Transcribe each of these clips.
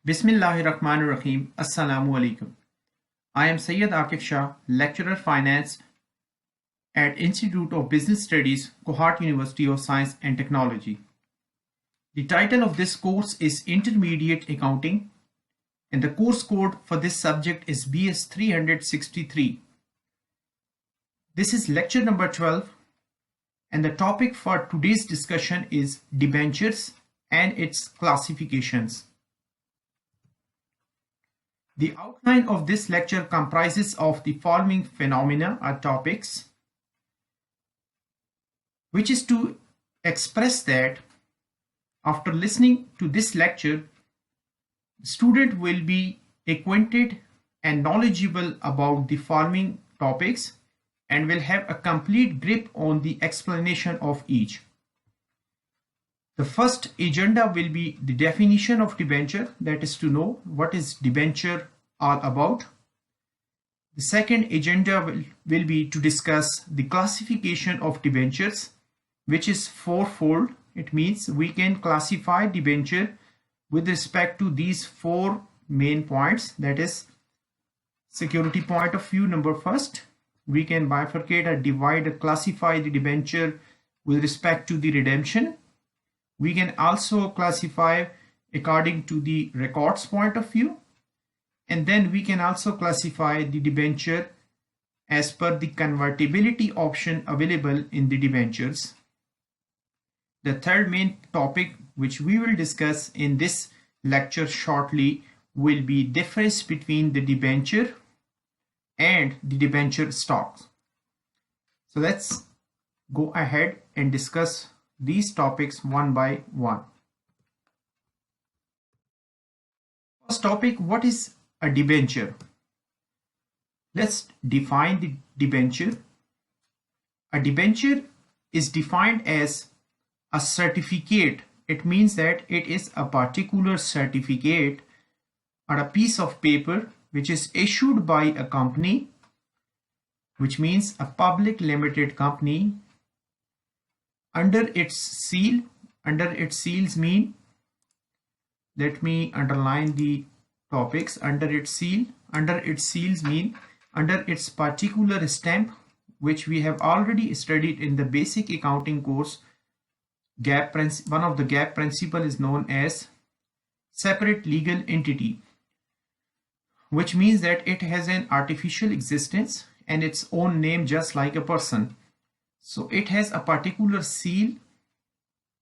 Bismillahirrahmanirrahim. Assalamu alaikum. I am Sayyid Akif Shah, lecturer finance at Institute of Business Studies, Kohat University of Science and Technology. The title of this course is Intermediate Accounting, and the course code for this subject is BS 363. This is lecture number 12, and the topic for today's discussion is debentures and its classifications. The outline of this lecture comprises of the following phenomena or topics, which is to express that after listening to this lecture, the student will be acquainted and knowledgeable about the following topics and will have a complete grip on the explanation of each. The first agenda will be the definition of debenture, that is to know what is debenture all about. The second agenda will be to discuss the classification of debentures, which is fourfold. It means we can classify debenture with respect to these four main points, that is security point of view. Number first, we can bifurcate or divide or classify the debenture with respect to the redemption. We can also classify according to the records point of view, and then we can also classify the debenture as per the convertibility option available in the debentures. The third main topic which we will discuss in this lecture shortly will be difference between the debenture and the debenture stocks. So let's go ahead and discuss these topics one by one. First topic, what is a debenture? Let's define the debenture. A debenture is defined as a certificate. It means that it is a particular certificate or a piece of paper which is issued by a company, which means a public limited company, under its seal. Under its seals mean, let me underline the topics. Under its seal, under its seals mean under its particular stamp, which we have already studied in the basic accounting course. One of the GAAP principle is known as separate legal entity, which means that it has an artificial existence and its own name, just like a person. So it has a particular seal,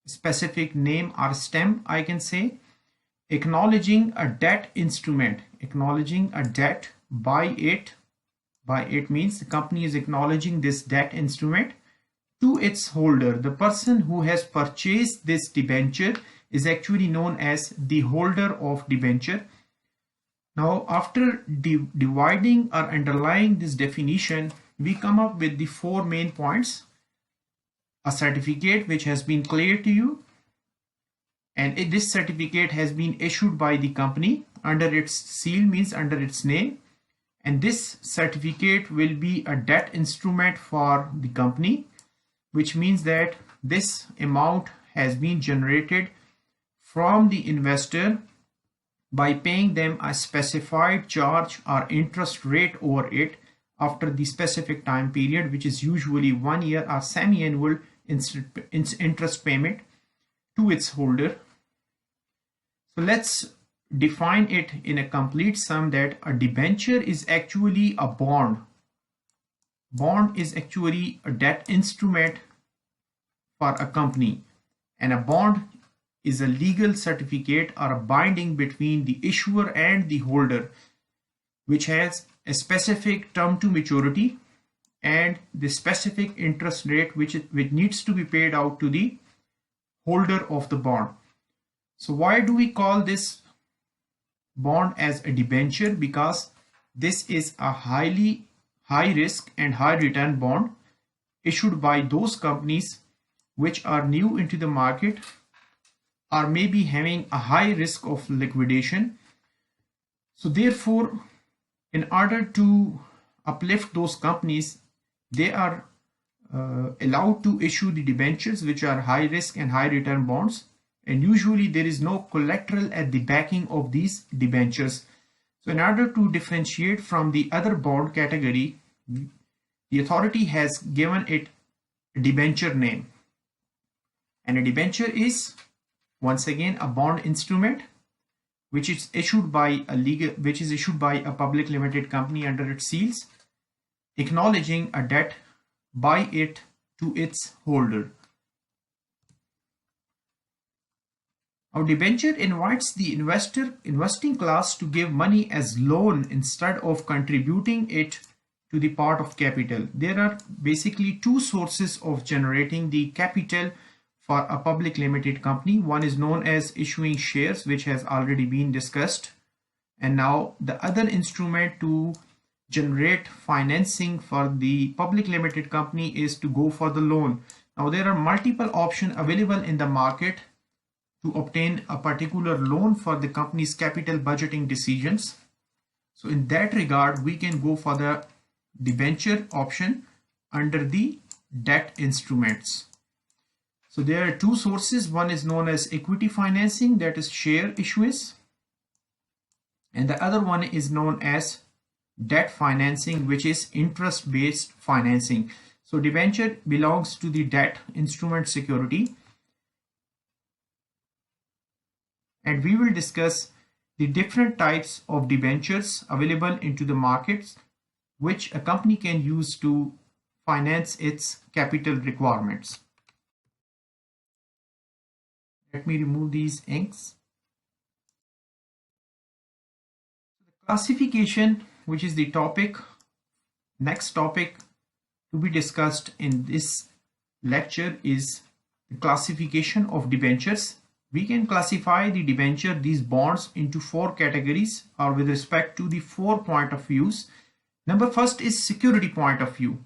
specific name or stamp, I can say, acknowledging a debt instrument, acknowledging a debt by it. By it means the company is acknowledging this debt instrument to its holder. The person who has purchased this debenture is actually known as the holder of debenture. Now, after dividing or underlying this definition, we come up with the four main points. A certificate which has been cleared to you, and this certificate has been issued by the company under its seal, means under its name, and this certificate will be a debt instrument for the company, which means that this amount has been generated from the investor by paying them a specified charge or interest rate over it after the specific time period, which is usually 1 year or semi-annual interest payment to its holder. So let's define it in a complete sum, that a debenture is actually a bond. Bond is actually a debt instrument for a company, and a bond is a legal certificate or a binding between the issuer and the holder, which has a specific term to maturity and the specific interest rate which needs to be paid out to the holder of the bond. So why do we call this bond as a debenture? Because this is a high risk and high return bond issued by those companies which are new into the market or maybe having a high risk of liquidation. So therefore, in order to uplift those companies, they are allowed to issue the debentures, which are high risk and high return bonds, and usually there is no collateral at the backing of these debentures. So in order to differentiate from the other bond category, the authority has given it a debenture name. And a debenture is once again a bond instrument which is issued by a public limited company under its seals, acknowledging a debt by it to its holder. Our debenture invites the investing class to give money as loan instead of contributing it to the part of capital. There are basically two sources of generating the capital for a public limited company. One is known as issuing shares, which has already been discussed. And now the other instrument to generate financing for the public limited company is to go for the loan. Now there are multiple options available in the market to obtain a particular loan for the company's capital budgeting decisions. So in that regard, we can go for the debenture option under the debt instruments. So there are two sources. One is known as equity financing, that is share issuance, and the other one is known as debt financing, which is interest based financing. So debenture belongs to the debt instrument security, and we will discuss the different types of debentures available into the markets which a company can use to finance its capital requirements. Let me remove these inks. The classification, which is the next topic to be discussed in this lecture, is the classification of debentures. We can classify the debenture, these bonds, into four categories or with respect to the 4 point of views. Number first is security point of view.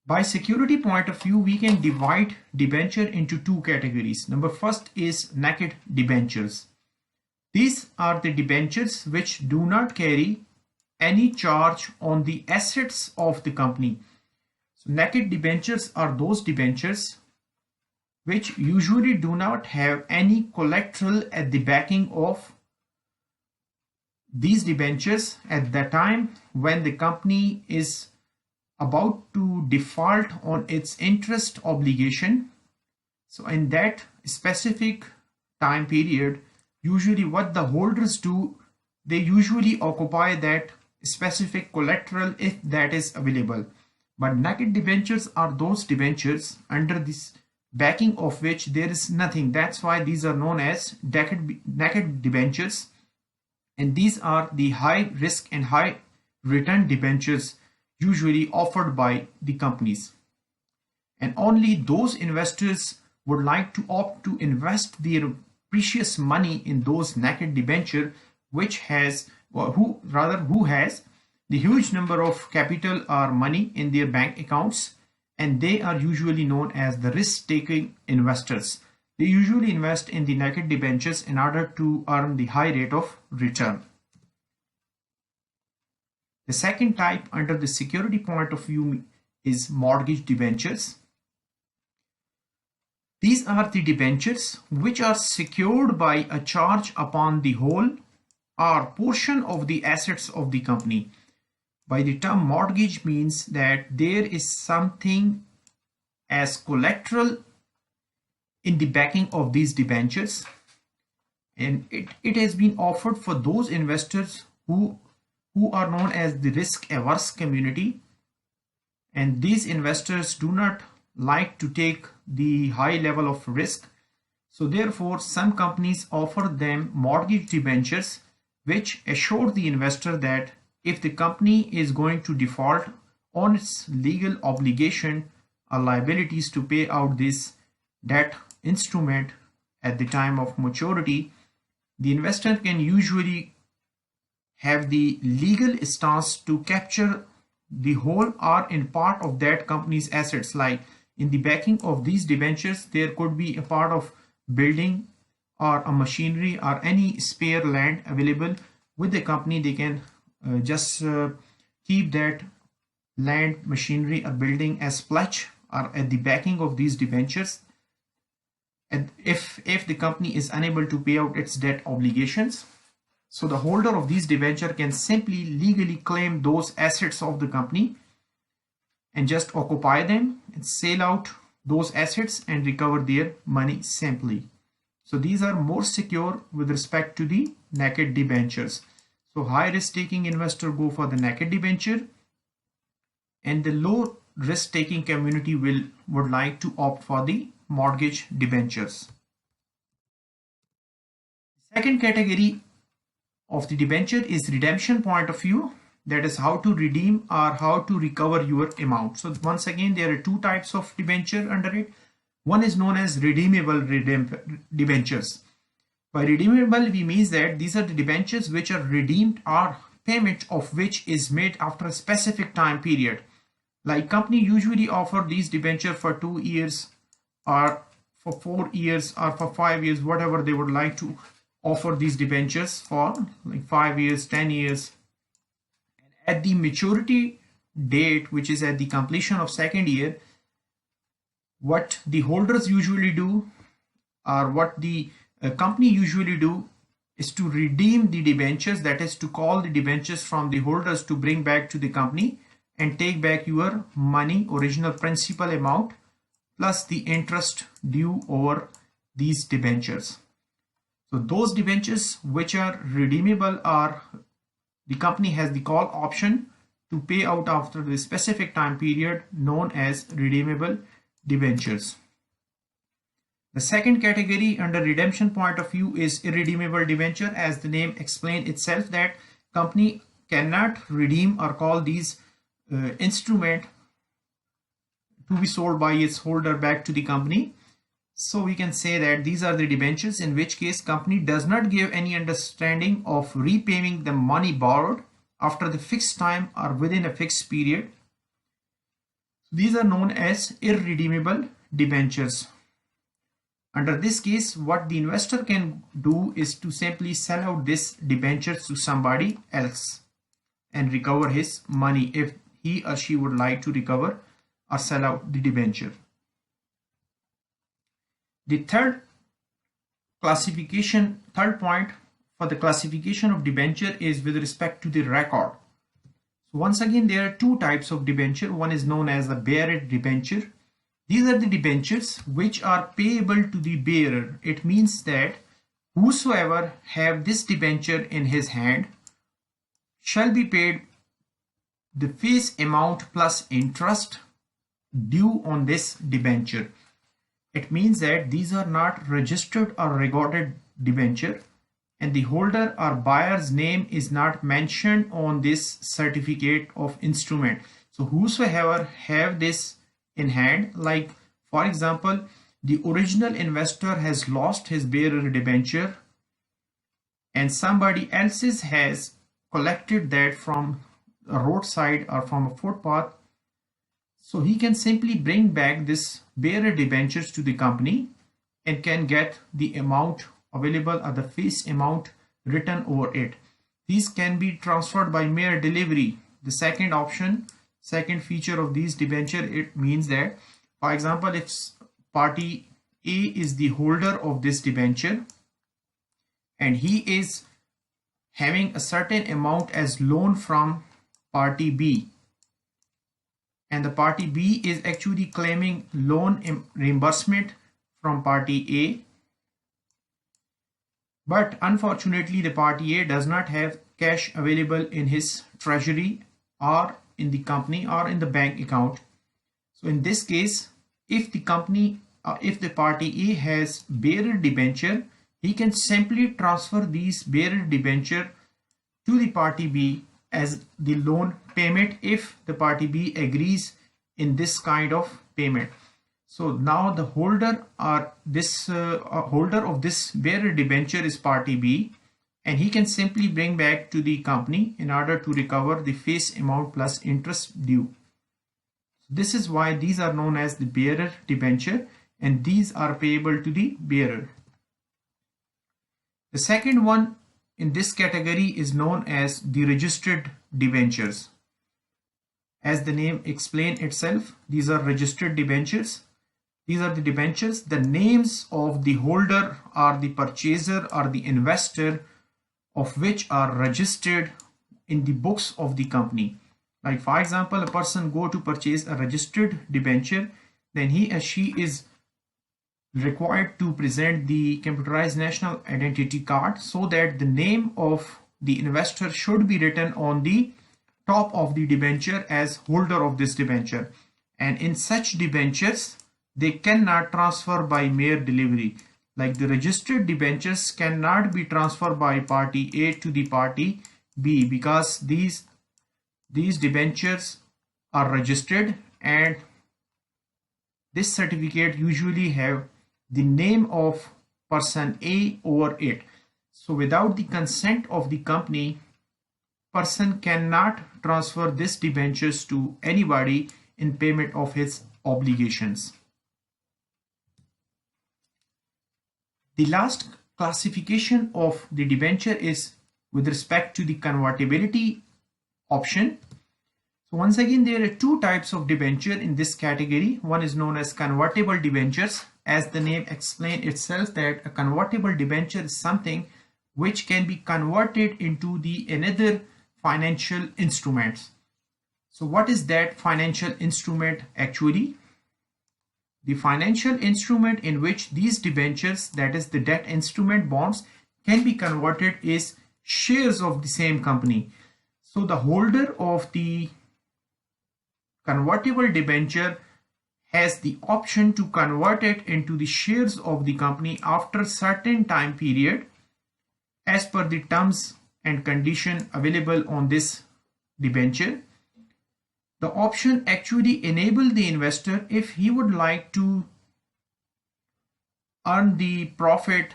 By security point of view, we can divide debenture into two categories. Number first is naked debentures. These are the debentures which do not carry any charge on the assets of the company. So naked debentures are those debentures which usually do not have any collateral at the backing of these debentures at the time when the company is about to default on its interest obligation. So in that specific time period, usually what the holders do, they usually occupy that specific collateral if that is available. But naked debentures are those debentures under this backing of which there is nothing. That's why these are known as naked debentures, and these are the high risk and high return debentures usually offered by the companies. And only those investors would like to opt to invest their precious money in those naked debenture which has, or who has the huge number of capital or money in their bank accounts, and they are usually known as the risk-taking investors. They usually invest in the naked debentures in order to earn the high rate of return. The second type under the security point of view is mortgage debentures. These are the debentures which are secured by a charge upon the whole or portion of the assets of the company. By the term mortgage means that there is something as collateral in the backing of these debentures, and it has been offered for those investors who are known as the risk averse community, and these investors do not like to take the high level of risk. So therefore some companies offer them mortgage debentures which assure the investor that if the company is going to default on its legal obligation or liabilities to pay out this debt instrument at the time of maturity, the investor can usually have the legal stance to capture the whole or in part of that company's assets. Like in the backing of these debentures, there could be a part of building or a machinery or any spare land available with the company. They can just keep that land, machinery or building as pledge or at the backing of these debentures. and if the company is unable to pay out its debt obligations. So the holder of these debenture can simply legally claim those assets of the company and just occupy them and sell out those assets and recover their money simply. So these are more secure with respect to the naked debentures. So high risk taking investor go for the naked debenture, and the low risk taking community would like to opt for the mortgage debentures. Second category of the debenture is redemption point of view, that is how to redeem or how to recover your amount. So once again, there are two types of debenture under it. One is known as redeemable debentures. By redeemable, we mean that these are the debentures which are redeemed or payment of which is made after a specific time period. Like company usually offer these debenture for 2 years or for 4 years or for 5 years, whatever they would like to offer these debentures for, like 5 years, 10 years. And at the maturity date, which is at the completion of second year, what the holders usually do, or what the company usually do, is to redeem the debentures, that is to call the debentures from the holders to bring back to the company and take back your money, original principal amount plus the interest due over these debentures. So those debentures which are redeemable are, the company has the call option to pay out after the specific time period, known as redeemable debentures. The second category under redemption point of view is irredeemable debenture. As the name explains itself, that company cannot redeem or call these instrument to be sold by its holder back to the company. So we can say that these are the debentures in which case company does not give any understanding of repaying the money borrowed after the fixed time or within a fixed period. These are known as irredeemable debentures. Under this case, what the investor can do is to simply sell out this debentures to somebody else and recover his money if he or she would like to recover or sell out the debenture. The third point for the classification of debenture is with respect to the record. So once again, there are two types of debenture. One is known as the bearer debenture. These are the debentures which are payable to the bearer. It means that whosoever have this debenture in his hand shall be paid the face amount plus interest due on this debenture. It means that these are not registered or recorded debenture, and the holder or buyer's name is not mentioned on this certificate of instrument. So whosoever have this in hand, like for example, the original investor has lost his bearer debenture and somebody else's has collected that from a roadside or from a footpath, so he can simply bring back this bearer debentures to the company and can get the amount available or the face amount written over it. These can be transferred by mere delivery. The second option, second feature of these debenture, it means that, for example, if party A is the holder of this debenture and he is having a certain amount as loan from party B, and the party B is actually claiming loan reimbursement from party A, but unfortunately the party A does not have cash available in his treasury or in the company or in the bank account. So in this case, if the company if the party A has bearer debenture, he can simply transfer these bearer debenture to the party B as the loan payment if the party B agrees in this kind of payment. So now the holder or this holder of this bearer debenture is party B, and he can simply bring back to the company in order to recover the face amount plus interest due. This is why these are known as the bearer debenture, and these are payable to the bearer. The second one in this category is known as the registered debentures. As the name explains itself, these are registered debentures. These are the debentures. The names of the holder or the purchaser or the investor of which are registered in the books of the company. Like for example, a person go to purchase a registered debenture, then he or she is required to present the computerized national identity card so that the name of the investor should be written on the top of the debenture as holder of this debenture. And in such debentures, they cannot transfer by mere delivery. Like the registered debentures cannot be transferred by party A to the party B because these debentures are registered and this certificate usually have the name of person A over it. So without the consent of the company, person cannot transfer this debentures to anybody in payment of his obligations. The last classification of the debenture is with respect to the convertibility option. So once again, there are two types of debenture in this category. One is known as convertible debentures. As the name explains itself, that a convertible debenture is something which can be converted into the another financial instruments. So what is that financial instrument actually? The financial instrument in which these debentures, that is the debt instrument bonds, can be converted is shares of the same company. So the holder of the convertible debenture has the option to convert it into the shares of the company after certain time period as per the terms and condition available on this debenture. The option actually enables the investor, if he would like to earn the profit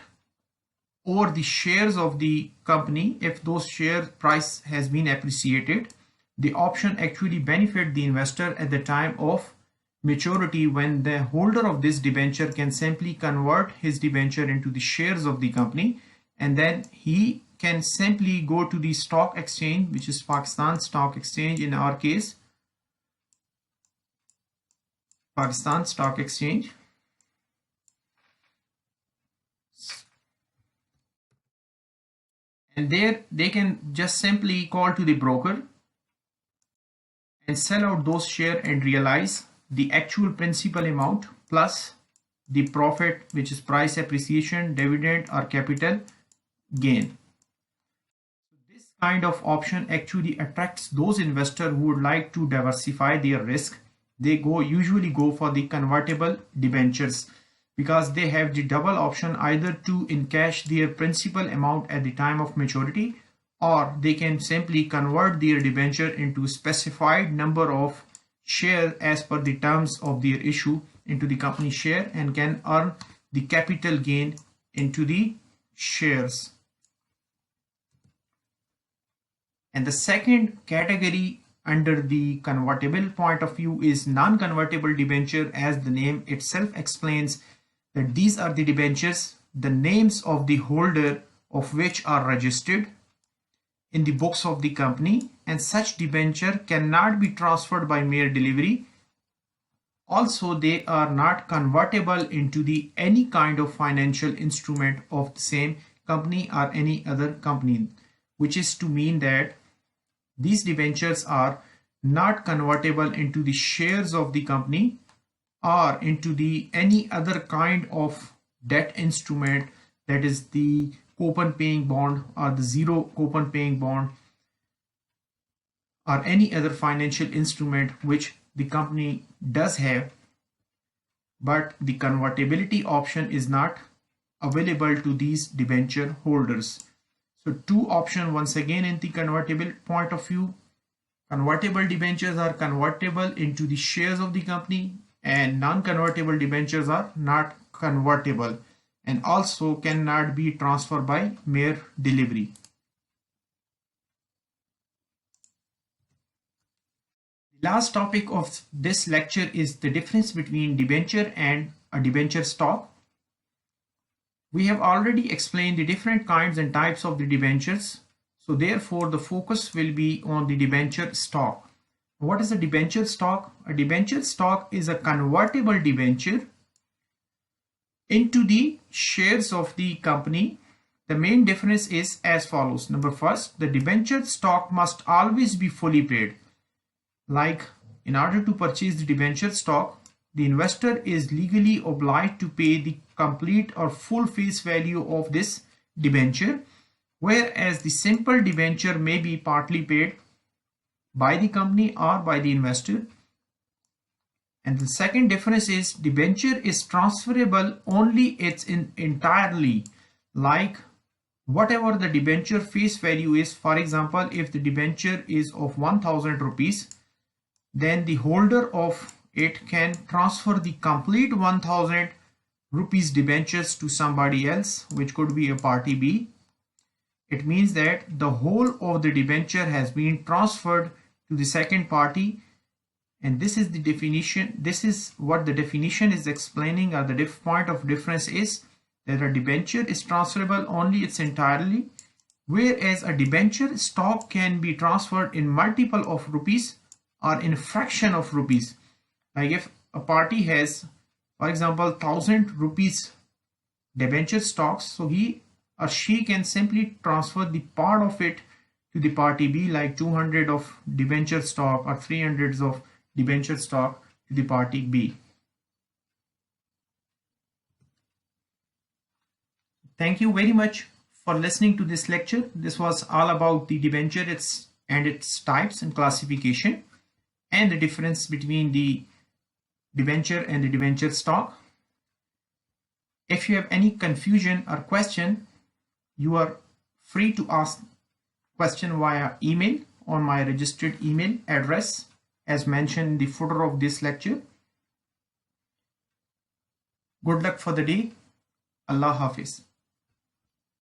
over the shares of the company, if those share price has been appreciated, the option actually benefit the investor at the time of maturity, when the holder of this debenture can simply convert his debenture into the shares of the company, and then he can simply go to the stock exchange, which is Pakistan Stock Exchange in our case, Pakistan Stock Exchange, and there they can just simply call to the broker and sell out those shares and realize the actual principal amount plus the profit, which is price appreciation, dividend or capital gain. This kind of option actually attracts those investors who would like to diversify their risk. They usually go for the convertible debentures because they have the double option either to encash their principal amount at the time of maturity, or they can simply convert their debenture into specified number of shares as per the terms of their issue into the company share and can earn the capital gain into the shares. And the second category under the convertible point of view is non-convertible debenture. As the name itself explains, that these are the debentures, the names of the holder of which are registered in the books of the company, and such debenture cannot be transferred by mere delivery. Also, they are not convertible into the any kind of financial instrument of the same company or any other company, which is to mean that these debentures are not convertible into the shares of the company or into the any other kind of debt instrument, that is the coupon paying bond or the zero coupon paying bond or any other financial instrument which the company does have, but the convertibility option is not available to these debenture holders. So two options once again in the convertible point of view. Convertible debentures are convertible into the shares of the company, and non-convertible debentures are not convertible and also cannot be transferred by mere delivery. The last topic of this lecture is the difference between debenture and a debenture stock. We have already explained the different kinds and types of the debentures, so therefore the focus will be on the debenture stock. What is a debenture stock? A debenture stock is a convertible debenture into the shares of the company, the main difference is as follows. Number first, the debenture stock must always be fully paid. Like in order to purchase the debenture stock, the investor is legally obliged to pay the complete or full face value of this debenture, whereas the simple debenture may be partly paid by the company or by the investor. And the second difference is debenture is transferable only it's entirely, like whatever the debenture face value is. For example, if the debenture is of 1000 rupees, then the holder of it can transfer the complete 1000 rupees debentures to somebody else, which could be a party B. It means that the whole of the debenture has been transferred to the second party, and this is the definition. This is what the definition is explaining, or the point of difference is that a debenture is transferable only it's entirely, whereas a debenture stock can be transferred in multiple of rupees or in fraction of rupees. Like if a party has, for example, 1000 rupees debenture stocks, so he or she can simply transfer the part of it to the party B, like 200 of debenture stock or 300 of debenture stock to the party B. Thank you very much for listening to this lecture. This was all about the debenture and its types and classification, and the difference between the debenture and the debenture stock. If you have any confusion or question, you are free to ask question via email on my registered email address as mentioned in the footer of this lecture. Good luck for the day. Allah Hafiz.